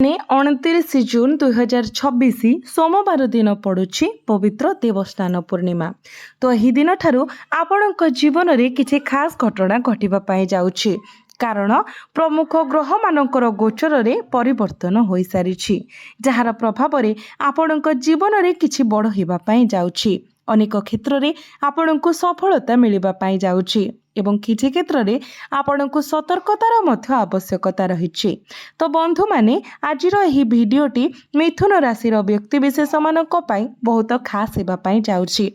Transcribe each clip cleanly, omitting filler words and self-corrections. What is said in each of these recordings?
बंधुमाने 29 जून 2026 सोमवार दिन पड़ुछि पवित्र देवस्नान पूर्णिमा। तो यही दिन ठारू आपणक जीवन रे किछि खास घटना घटिबा पाई जाउछि कारण प्रमुख ग्रह मानकर गोचर रे परिवर्तन होई सारिछि जहार प्रभाव रे आपणक जीवन रे किछि बड़ हिबा पाई जाउछि। अनेक क्षेत्र में आपणको सफलता मिलवा पाई जाउछि एवं किछि क्षेत्र में आपणको सतर्कतार मध्य आवश्यकता रही। तो बंधु माने आजिर एही भिडियोटी मिथुन राशि व्यक्तिविशेष मानक पाई बहुत खास हेबा पाई जाउछि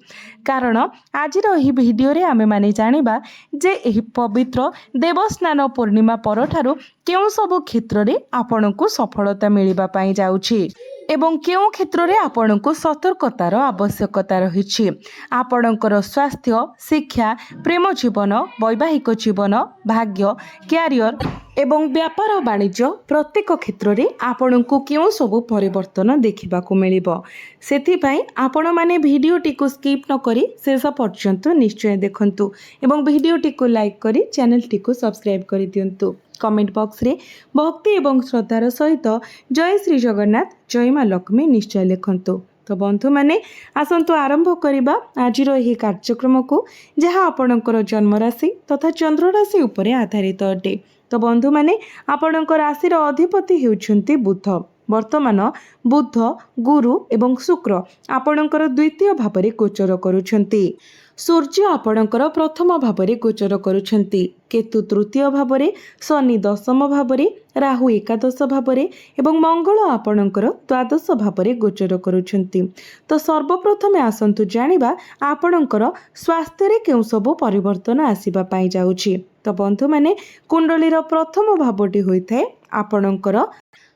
कारण आजिर एही भिडियो रे आमे माने जानिबा जे एही पवित्र देवस्नान पूर्णिमा परठारु केउ सब क्षेत्र में आपणको सफलता मिलवा पाई जाउछि एवं केउ क्षेत्र में आपणको सतर्कतार आवश्यकता रही। आपणकर स्वास्थ्य, शिक्षा, प्रेम जीवन, वैवाहिक जीवन, भाग्य, क्यारियर एवं व्यापार वाणिज्य प्रत्येक क्षेत्र में आपणको केउ सब परिवर्तन देखा मिलिबो। सेथिपाई आपण माने भिडियोटी को स्किप न करी शेष पर्यंत निश्चय देखंतु एवं भिडियोटी को लाइक करी चैनलटी को सब्सक्राइब कर दियंतु। कमेंट बॉक्स रे भक्ति एवं श्रद्धार सहित जय श्री जगन्नाथ, जय माँ लक्ष्मी निश्चय लिखंतु। तो बंधु माने आसंतु आरंभ करिबा आजिर एही कार्यक्रम को जहाँ आपणकर जन्म राशि तथा चंद्र राशि उपरे आधारित अटे। तो बंधु माने आपणकर राशिर अधिपति हेउछन्ति बुध। वर्तमान बुध, गुरु एवं शुक्र आपणकर द्वितीय भावरे गोचर करुछन्ति। सूर्य आपणकर प्रथम भावरे गोचर करुछन्ति। केतु तृतीय भावरे, शनि दशम भावरे, राहु एकादश भावरे एवं मंगल आपणकर द्वादश भावरे गोचर करुछन्ति। तो सर्वप्रथमे आसंतु जानिबा आपणकर स्वास्थ्य रे केउ सब परिवर्तन आसीबा पाई जाउछि। तो बंधु माने कुंडलीर प्रथम भावटी होइथाय आपणकर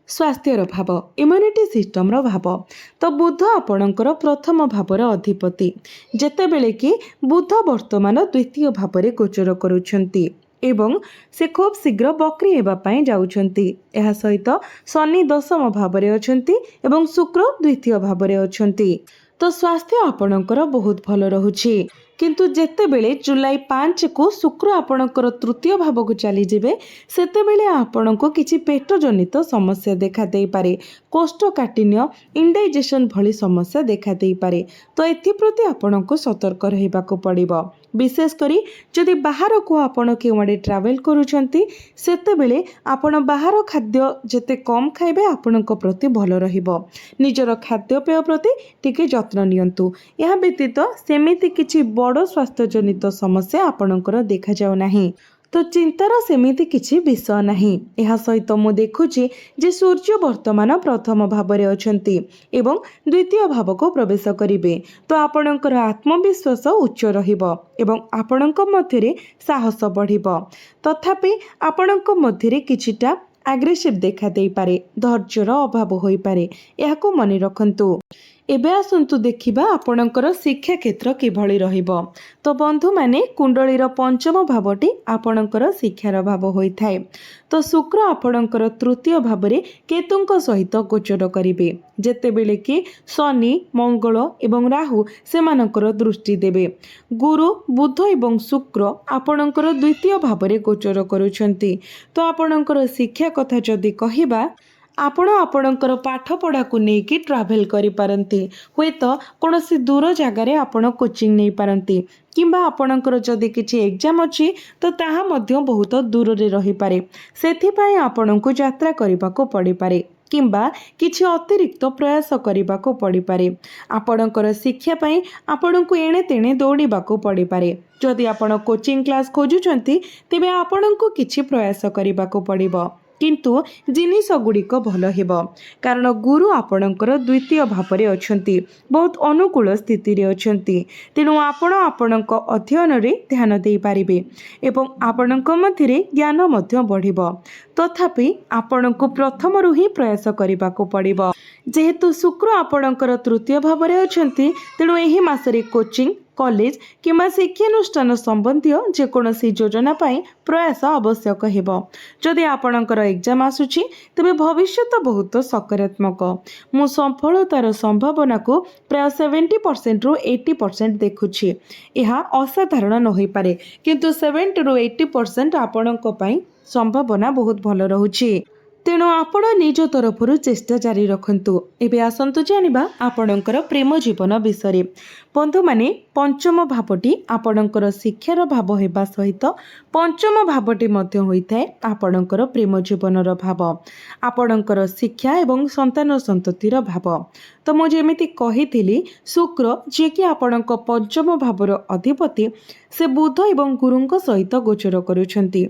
स्वास्थ्यर भाव, इम्यूनिटी सिस्टम रो भाव। तो बुध आपणकर प्रथम भावर अधिपति जेतेबेले कि बुध वर्तमान द्वितीय भावरे गोचर करुछन्ति एवं से खूब शीघ्र बक्री हेबा पाई जाउछन्ति। एहा सहित शनि दशम भावरे अछन्ति एवं शुक्र द्वितीय भावरे अछन्ति। तो स्वास्थ्य आपणकर बहुत भल रहुछि किंतु जेतेबेले जुलाई 5 को शुक्र आपणकर तृतीय भाव को चली जिवे सेतेबेले आपणको किछि पेट जनित समस्या देखा देई पारे, कोष्ठकाठिन्य, इंडाइजेशन भली समस्या देखा देई पारे। तो एथि प्रति आपणको सतर्क रहिबाको पड़िबो। विशेष करी जदि बाहर को आपण केउआडे ट्रैवल करूछंती सेतेबेले आपण बाहर खाद्य जेते कम खाइबे आपणको प्रति भल रहिबो। निजर खाद्यपेय प्रति टिके जत्न नियंतु। यह व्यतीत सेमिति किछि बड़ स्वास्थ्य जनित समस्या आपणकर देखा जाउ नाही। तो चिंतार सेमिति किछि विषय नाही। एहा सहित मु देखुछि जे सूर्य वर्तमान प्रथम भावरे अछंती एवं द्वितीय भाव को प्रवेश करिवे। तो आपणकर आत्मविश्वास उच्च रहिबो एवं आपणक मध्यरे साहस बढ़िबो। तथापि आपणक मध्यरे किछिटा एग्रेसिव देखा देई पारे, धैर्यर अभाव होई पारे, एहाको मने रखंतु। एबे आसंतु देखिबा आपणकर शिक्षा क्षेत्र किभଳି रहिबो। तो बंधु माने कुंडलीर पंचम भावटी आपणकर शिक्षार भाव होइथाय। तो शुक्र आपणकर तृतीय भावरे केतुंक सहित गोचर करिवे जेतेबेले कि शनि, मंगल एवं राहु सेमानकर दृष्टि देबे। गुरु, बुध एवं शुक्र आपणकर द्वितीय भावरे गोचर करुछन्ति। तो आपणकर शिक्षा कथा जदि कहिबा आपण आपणकर पाठ पढ़ा को लेकिन ट्रावेल करि पारंती, हुए तो कौनसी दूर जगार आपण कोचिंग नहीं पारंती किंबा आपणकर जदि किछि एग्जाम अछि तो ताहा मध्य बहुत दूर रे रही पारे। सेथिपाई आपणको यात्रा करिबाको पड़ी पारे किंबा किछि अतिरिक्त प्रयास करिबाको पड़ी पारे। आपणकर शिक्षा पाई आपणको एणे तेणे दौड़िबाको पड़ी पारे। जदि आपण कोचिंग क्लास खोजुचंती तेबे आपणको किछि प्रयास करिबाको पड़िबो किंतु जिनिस गुड़िक भल हेबो कारण गुरु आपणकर द्वितीय भावरे अछंती, बहुत अनुकूल स्थिति रे अछंती। तेणु आपण आपणक अध्ययन रे ध्यान देई पारिबे एवं आपणक मध्यरे ज्ञान मध्य बढ़िबो। तथापि आपणको प्रथमरु ही प्रयास करिबाको पड़िबो। जेहेतु शुक्र आपणकर तृतीय भावरे अछंती तेणु एही मासरे कोचिंग, कॉलेज किंबा शिक्षानुष्ठान संबंधी जेकोसी योजना पाई प्रयास आवश्यक हेबो। जदि आपणकर एग्जाम आसुछि तबे भविष्यत बहुत सकारात्मक। मु सफलतार संभावना को प्राय 70% रु 80% देखुछि। यह असाधारण न होई पारे किंतु 70 रु 80% आपणक पाई संभावना बहुत भल रहुछि। तेणु आपण निज तरफरु चेष्टा जारी रखंतु। एबे आसंतु जानिबा आपणकर प्रेम जीवन विषय। बंधु माने पंचम भावटी आपणकर शिक्षार भाव हेबा सहित पंचम भावटी मध्य होइथाय आपणकर प्रेम जीवनर भाव, आपणकर शिक्षा एवं संतान संततिर भाव। तो मु जेमिति कहिथिली शुक्र जे कि आपणक पंचम भावर अधिपति से बुध एवं गुरुंक सहित गोचर करुछंती।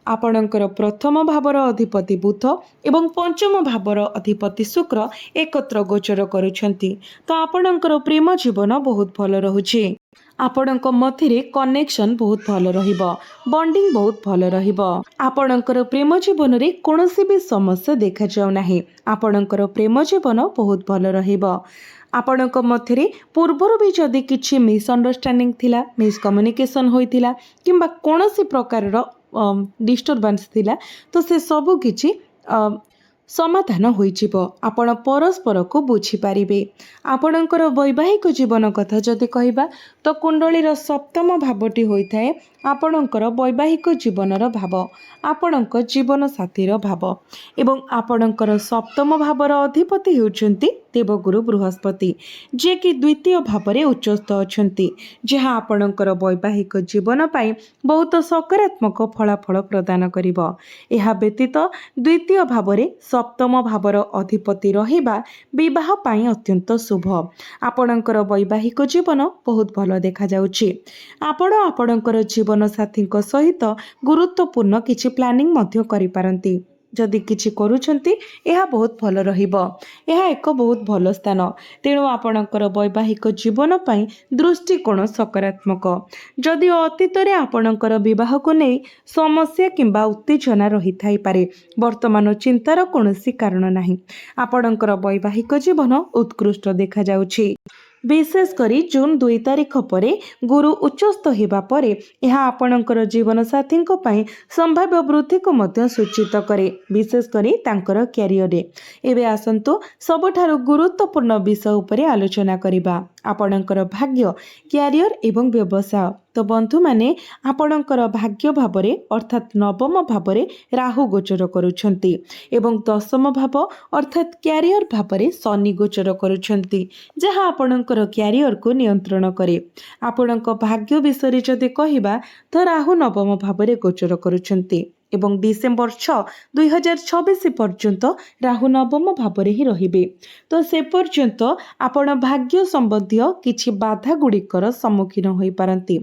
आपणकर प्रथम भावर अधिपति बुध एवं पंचम भावर अधिपति शुक्र एकत्र गोचर करुछंती। तो आपणकर प्रेम जीवन बहुत भल रहुछि। आपणक मथिरे कनेक्शन बहुत भल रहिबो, बॉन्डिंग बहुत भल रहिबो। आपणकर प्रेम जीवन रे कोनोसी भी समस्या देखा जाउ नाही। आपणकर प्रेम जीवन बहुत भल रहिबो। आपणक मथिरे पूर्वरु भी जदि किछि मिसअंडरस्टैंडिंग थिला, मिसकम्युनिकेशन होइथिला किंबा कोनोसी प्रकार रो डिस्टर्बेंस थिला तो से सब किछि समाधान होइजिबो। आपण परस्पर को बुझी पारिबे। आपणकर वैवाहिक जीवन कथा जदि कहिबा तो कुंडलीर सप्तम भावटी होइथाय आपणकर वैवाहिक जीवनर भाव, आपणक जीवन साथीर भाव एवं आपणकर सप्तम भावर अधिपति हेउचंती देवगुरु बृहस्पति, जे कि द्वितीय भावरे उच्चस्थ अछंती, जहा आपणकर वैवाहिक जीवन पाई बहुत सकारात्मक फलाफल प्रदान करिबो। एहा व्यतीत द्वितीय भावरे सप्तम भावर अधिपति रहिबा विवाह पाई अत्यंत शुभ। आपणकर वैवाहिक जीवन बहुत भल देखा जाउछि। आपण आपणकर जीवन साथी सहित गुरुत्वपूर्ण किछि प्लानिंग मध्य करि पारंती। जदि किछि करूछंती एहा बहुत भल रहिबो। एहा एक बहुत भल स्थान। तेणु आपणकर वैवाहिक जीवन पाई दृष्टिकोण सकारात्मक। जदि अतीत रे आपणकर विवाह को नै समस्या किंबा उत्तेजना रही थाई पारे, वर्तमान चिंतार कोनोसी कारण नाही। आपणकर वैवाहिक जीवन उत्कृष्ट देखा जाउछि। विशेष करी जून 2 तारिख परे गुरु उच्चस्थ हेबा परे यह आपणकर जीवन साथी संभाव्य वृद्धि को मध्य सूचित करे, विशेष करी तांकर कैरियर रे। एबे आसंतु सबठारु गुरुत्वपूर्ण विषय उपरे आलोचना करिबा, आपणकर भाग्य, कैरियर एवं व्यवसाय। तो बंधु माने आपणकर भाग्य भावरे अर्थात नवम भावरे राहु गोचर करुछंती एवं दशम भाव अर्थात कैरियर भावरे शनि गोचर करुछंती, जहाँ आपणकर कैरियर को नियंत्रण करे। आपणक भाग्य विषय जदि कहिबा तो राहु नवम भावरे गोचर करुछंती एवं डिसेम्बर 6, 2026 पर्यंत राहु नवम भावरे ही रहिबे। तो से पर्यंत आपण भाग्य संबंधी किछि बाधा गुड़िकर सम्मुखीन होई पारंती।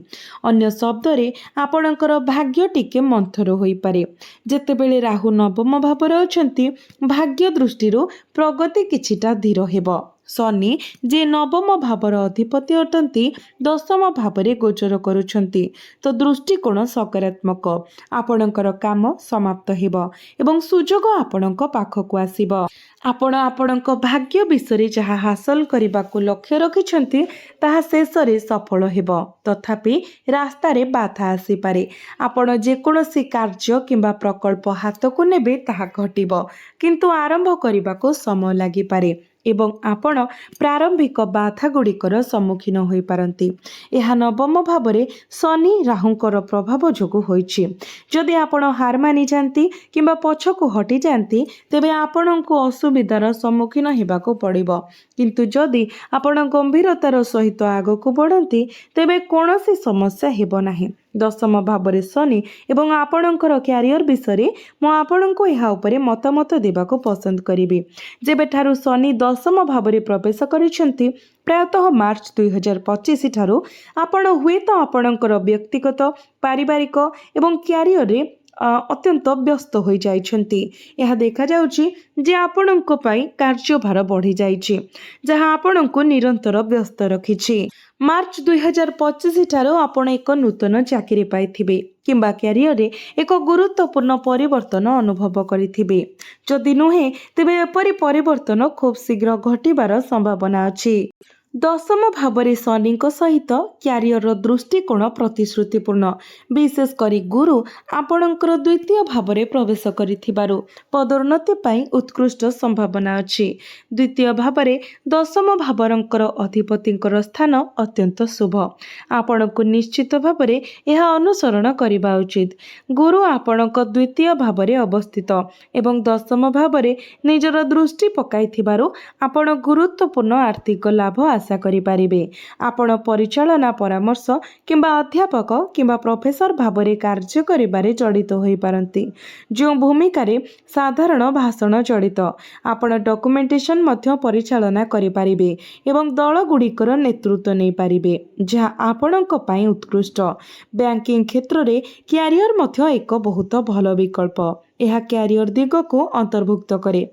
अन्य शब्द रे आपणकर भाग्य टिके मंथर होई पारे। जेतेबेले राहु नवम भावरे अछंती भाग्य दृष्टिरू प्रगति किछिटा धीर हेबो। शनि जे नवम भावर अधिपति अटंती दशम भावरे गोचर करुछंती, तो दृष्टिकोण सकारात्मक। आपणकर काम समाप्त हेबो एवं सुजोग आपणक पाखकु आसीबो। आपण आपणक भाग्य विषय जहाँ हासिल करने लक्ष्य रखिछंती ताहा शेषरे सफल हेबो। तथापि रास्तारे बाधा आसीपारे। आपण जेकोसी कार्य किंबा प्रकल्प हाथकु नेबे ताहा घटिबो, किंतु आरंभ करने समय लागिपारे एवं आपण प्रारंभिक बाधा गुड़िकर सम्मुखीन होई पारंती। यह नवम भावरे शनि राहुंकर प्रभाव जोगु होईछि। जदि आपण हार मानि जांती किंबा पछकु हटि जांती तेबे आपणको असुविधार सम्मुखीन हेबाको पड़िबो, किंतु जदि आपण गंभीरतार सहित आगकु बढ़ंती तेबे कोनोसी समस्या हेबो नाही। दशम भावरे शनि एवं आपणकर कैरियर विषय मु आपणको एहा उपरे मतामत देबाको पसंद करिबी। जेबेठारु शनि दशम भावरे प्रवेश करिसेंती प्रायतः मार्च 2025 ठारू आपण हुएत आपणकर व्यक्तिगत, पारिवारिक एवं कैरियर रे अत्यंत व्यस्त हो जाइछंती। यह देखा जाउछि जे आपणको पई कार्यभार बढ़ी जाइछि, जहां आपणको निरंतर व्यस्त रखिछि। मार्च 2025 ठारू आपण एक नूतन चाकरी पाइथिबे किंबा कैरियर रे एक गुरुत्वपूर्ण परिवर्तन अनुभव करिथिबे। जदि नुहे तेबे एपरि परिवर्तन खूब शीघ्र घटिबार संभावना अछि। दशम भाव शनि सहित क्यारियर दृष्टिकोण प्रतिश्रुतिपूर्ण विशेषकर गुरु आपणकर द्वितीय भाव में प्रवेश कर पदोन्नति पाई उत्कृष्ट संभावना अच्छी। द्वितीय भाव में दशम भावरंकर अधिपति स्थान अत्यंत शुभ। आपण को निश्चित भाव में यह अनुसरण करने उचित। गुरु आपणक द्वितीय भाव में अवस्थित एवं दशम भाव में निजर दृष्टि पकाई आपण गुरुत्वपूर्ण आर्थिक लाभ आशा करिपारिबे। आपण परिचालना परामर्श किंबा अध्यापक किंबा प्रोफेसर भाव में कार्य करिबारे जड़ित होई पारंती। जो भूमिका रे साधारण भाषण जड़ित आपण डॉक्यूमेंटेशन मध्य परिचालना करिपारिबे एवं दल गुड़िकर नेतृत्व नहीं पारिबे जहाँ आपणक पई उत्कृष्ट। बैंकिंग क्षेत्र रे क्यारियर मध्य एक बहुत भल विकल्प। यह क्यारियर दिग को अंतर्भुक्त करे।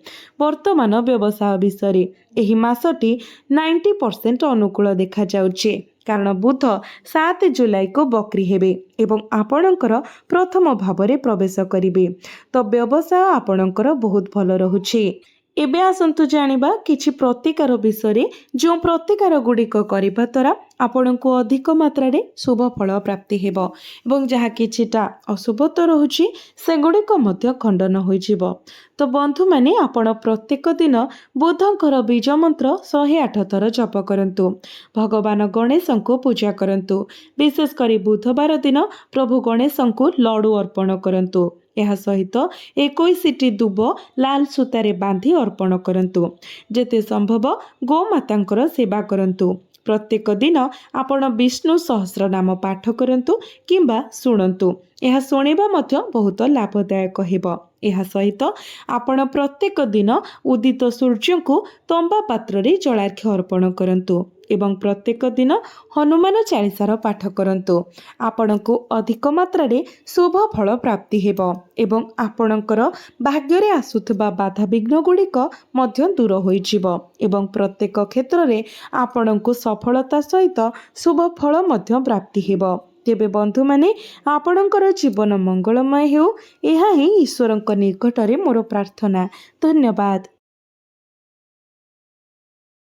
वर्तमान व्यवसाय विषय एही मासटी 90% अनुकूल देखा जाउछे कारण बुध 7 जुलाई को बकरी हेबे एवं आपणकर प्रथम भाव में प्रवेश करिवे तो व्यवसाय आपणकर बहुत भल रहुछे। एबे आसंतु जानिबा किछि प्रतिकार विषय जो प्रतिकार गुड़िक करबा द्वारा आपण को अधिक मात्रा रे शुभ फल प्राप्ति हेबो एवं जहा किछिटा अशुभ तो रहुछि सेगुड़िक मध्य खंडन होइजिबो। तो बंधु माने आपण प्रत्येक दिन बुधंकर बीज मंत्र 108 थर जप करंतु। भगवान गणेश को पूजा करंतु। विशेष करी बुधवार दिन प्रभु गणेश को लड्डू अर्पण करंतु। यह सहित 21टी दुब लाल सूतारे बांधी अर्पण करंतु। जेते संभव गोमातांकर सेवा करंतु। प्रत्येक दिन आपण विष्णु सहस्र नाम पाठ करंतु किंबा शुणंतु। यह शुणिबा मध्य बहुत लाभदायक हेबो। यह सहित आपण प्रत्येक दिन उदित सूर्य को तंबा पात्र रे जलार्घ्य अर्पण करंतु एवं प्रत्येक दिन हनुमान चालीसार पाठ करंतु। आपण को अधिक मात्रा रे शुभ फल प्राप्ति हेबो एवं आपणकर भाग्य रे आसुथबा बाधा विघ्न गुड़िक मध्य दूर होइजिबो एवं प्रत्येक क्षेत्र रे आपण को सफलता सहित शुभ फल मध्य प्राप्ति हेबो। तेबे बंधु माने आपणकर जीवन मंगलमय हेउ एहा ही ईश्वरक निकटरे मोर प्रार्थना। धन्यवाद।